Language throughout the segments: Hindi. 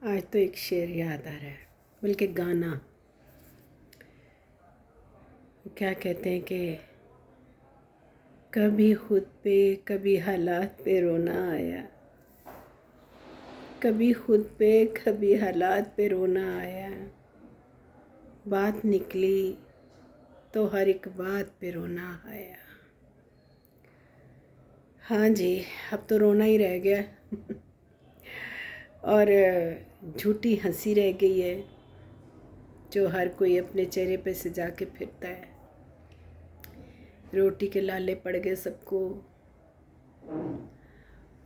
आज तो एक शेर याद आ रहा है, बल्कि गाना। क्या कहते हैं कि कभी खुद पे कभी हालात पे रोना आया, कभी खुद पे कभी हालात पे रोना आया, बात निकली तो हर एक बात पे रोना आया। हाँ जी, अब तो रोना ही रह गया और झूठी हंसी रह गई है जो हर कोई अपने चेहरे पे सजा के फिरता है। रोटी के लाले पड़ गए सबको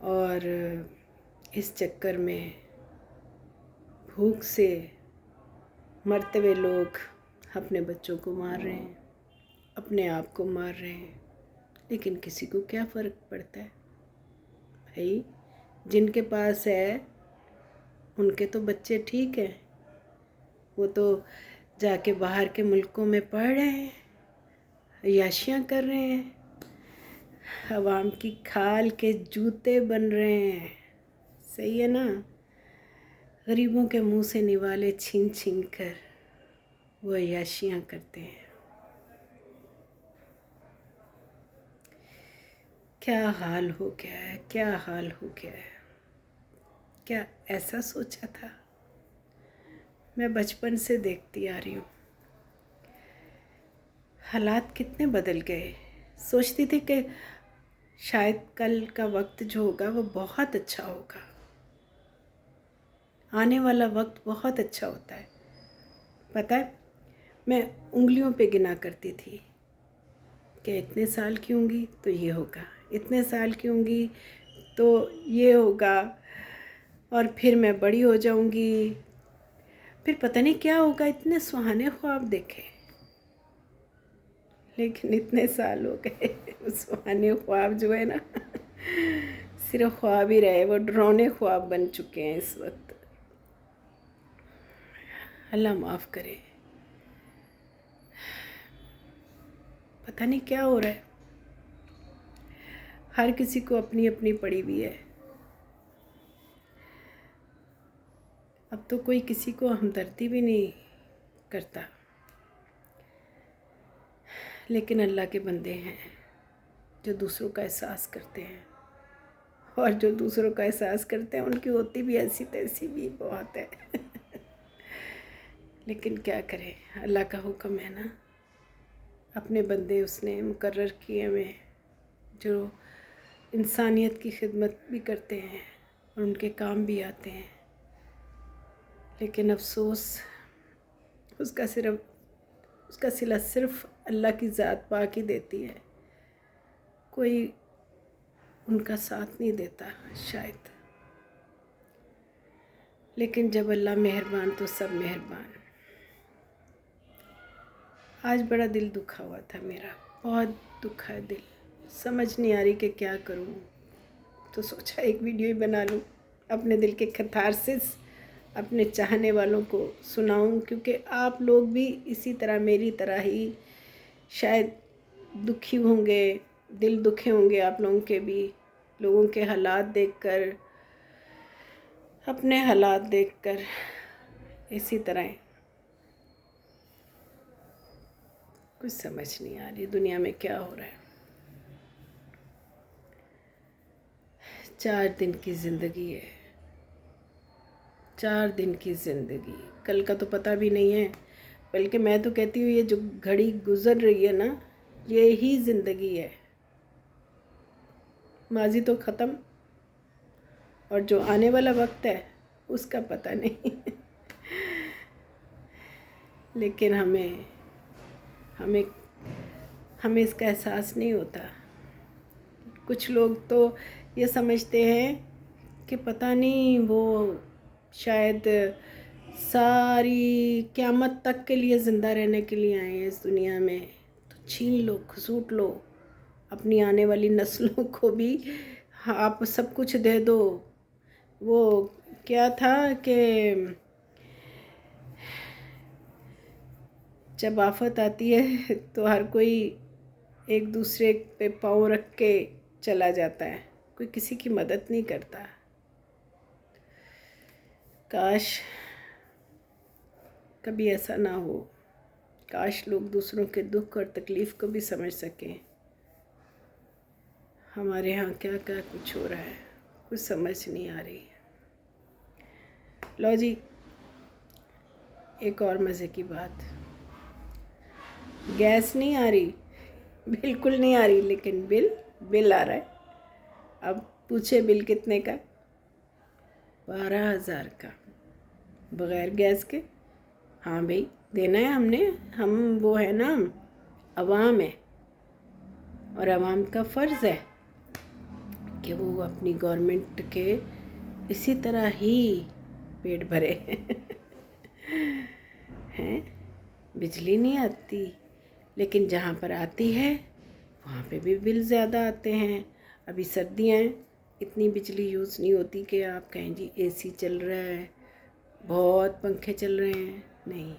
और इस चक्कर में भूख से मरते हुए लोग अपने बच्चों को मार रहे हैं, अपने आप को मार रहे हैं। लेकिन किसी को क्या फ़र्क पड़ता है भाई? जिनके पास है उनके तो बच्चे ठीक हैं, वो तो जाके बाहर के मुल्कों में पढ़ रहे हैं, याशियाँ कर रहे हैं, अवाम की खाल के जूते बन रहे हैं। सही है ना? गरीबों के मुंह से निवाले छीन छीन कर वो याशियाँ करते हैं। क्या हाल हो गया है, क्या हाल हो गया है। क्या ऐसा सोचा था? मैं बचपन से देखती आ रही हूँ, हालात कितने बदल गए। सोचती थी कि शायद कल का वक्त जो होगा वो बहुत अच्छा होगा, आने वाला वक्त बहुत अच्छा होता है। पता है, मैं उंगलियों पे गिना करती थी कि इतने साल की होंगी तो ये होगा, इतने साल की होंगी तो ये होगा, और फिर मैं बड़ी हो जाऊंगी, फिर पता नहीं क्या होगा। इतने सुहाने ख्वाब देखे, लेकिन इतने साल हो गए सुहाने ख्वाब जो है ना सिर्फ ख्वाब ही रहे, वो डरावने ख्वाब बन चुके हैं इस वक्त। अल्लाह माफ़ करे। पता नहीं क्या हो रहा है, हर किसी को अपनी अपनी पड़ी हुई है। अब तो कोई किसी को हमदर्दी भी नहीं करता। लेकिन अल्लाह के बंदे हैं जो दूसरों का एहसास करते हैं, और जो दूसरों का एहसास करते हैं उनकी होती भी ऐसी तैसी भी बहुत है लेकिन क्या करें, अल्लाह का हुक्म है ना। अपने बंदे उसने मुकर्रर किए हुए जो इंसानियत की खिदमत भी करते हैं और उनके काम भी आते हैं। लेकिन अफसोस उसका सिला सिर्फ अल्लाह की ज़ात पाक ही देती है, कोई उनका साथ नहीं देता शायद। लेकिन जब अल्लाह मेहरबान तो सब मेहरबान। आज बड़ा दिल दुखा हुआ था मेरा, बहुत दुखा है दिल, समझ नहीं आ रही कि क्या करूं। तो सोचा एक वीडियो ही बना लूं, अपने दिल के कैथारसिस अपने चाहने वालों को सुनाऊं, क्योंकि आप लोग भी इसी तरह मेरी तरह ही शायद दुखी होंगे, दिल दुखे होंगे आप लोगों के भी, लोगों के हालात देखकर, अपने हालात देखकर। इसी तरह कुछ समझ नहीं आ रही दुनिया में क्या हो रहा है। 4 दिन की ज़िंदगी है, 4 दिन की ज़िंदगी, कल का तो पता भी नहीं है। बल्कि मैं तो कहती हूँ ये जो घड़ी गुज़र रही है ना, ये ही ज़िंदगी है। माजी तो ख़त्म, और जो आने वाला वक्त है उसका पता नहीं लेकिन हमें हमें हमें इसका एहसास नहीं होता। कुछ लोग तो ये समझते हैं कि पता नहीं वो शायद सारी क़यामत तक के लिए ज़िंदा रहने के लिए आए हैं इस दुनिया में। तो छीन लो, घसूट लो, अपनी आने वाली नस्लों को भी आप सब कुछ दे दो। वो क्या था कि जब आफत आती है तो हर कोई एक दूसरे पे पाँव रख के चला जाता है, कोई किसी की मदद नहीं करता। काश कभी ऐसा ना हो, काश लोग दूसरों के दुख और तकलीफ़ को भी समझ सकें। हमारे यहाँ क्या क्या कुछ हो रहा है, कुछ समझ नहीं आ रही। लो जी, एक और मज़े की बात, गैस नहीं आ रही, बिल्कुल नहीं आ रही, लेकिन बिल आ रहा है। अब पूछे बिल कितने का? 12,000 का, बग़ैर गैस के। हाँ भाई, देना है हमने, हम वो है ना, अवाम है, और अवाम का फ़र्ज़ है कि वो अपनी गवर्नमेंट के इसी तरह ही पेट भरे। हैं, बिजली नहीं आती, लेकिन जहाँ पर आती है वहाँ पे भी बिल ज़्यादा आते हैं। अभी सर्दियाँ हैं, इतनी बिजली यूज़ नहीं होती कि आप कहें जी एसी चल रहा है, बहुत पंखे चल रहे हैं, नहीं,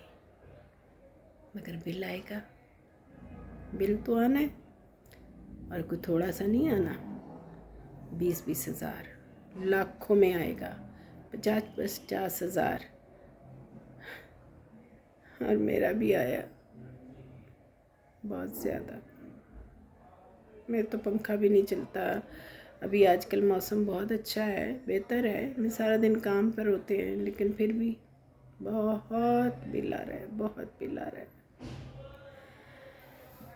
मगर बिल आएगा, बिल तो आना है, और कोई थोड़ा सा नहीं आना। 20-20 हज़ार, लाखों में आएगा, 50-50 हज़ार। और मेरा भी आया बहुत ज़्यादा। मेरा तो पंखा भी नहीं चलता। अभी आजकल मौसम बहुत अच्छा है, बेहतर है, मैं सारा दिन काम पर होते हैं, लेकिन फिर भी बहुत बिल आ रहा है, बहुत बिल आ रहा है।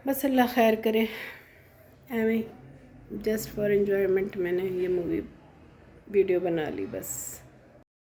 बस अल्लाह खैर करे। एवं जस्ट फॉर एंजॉयमेंट मैंने ये मूवी वीडियो बना ली बस।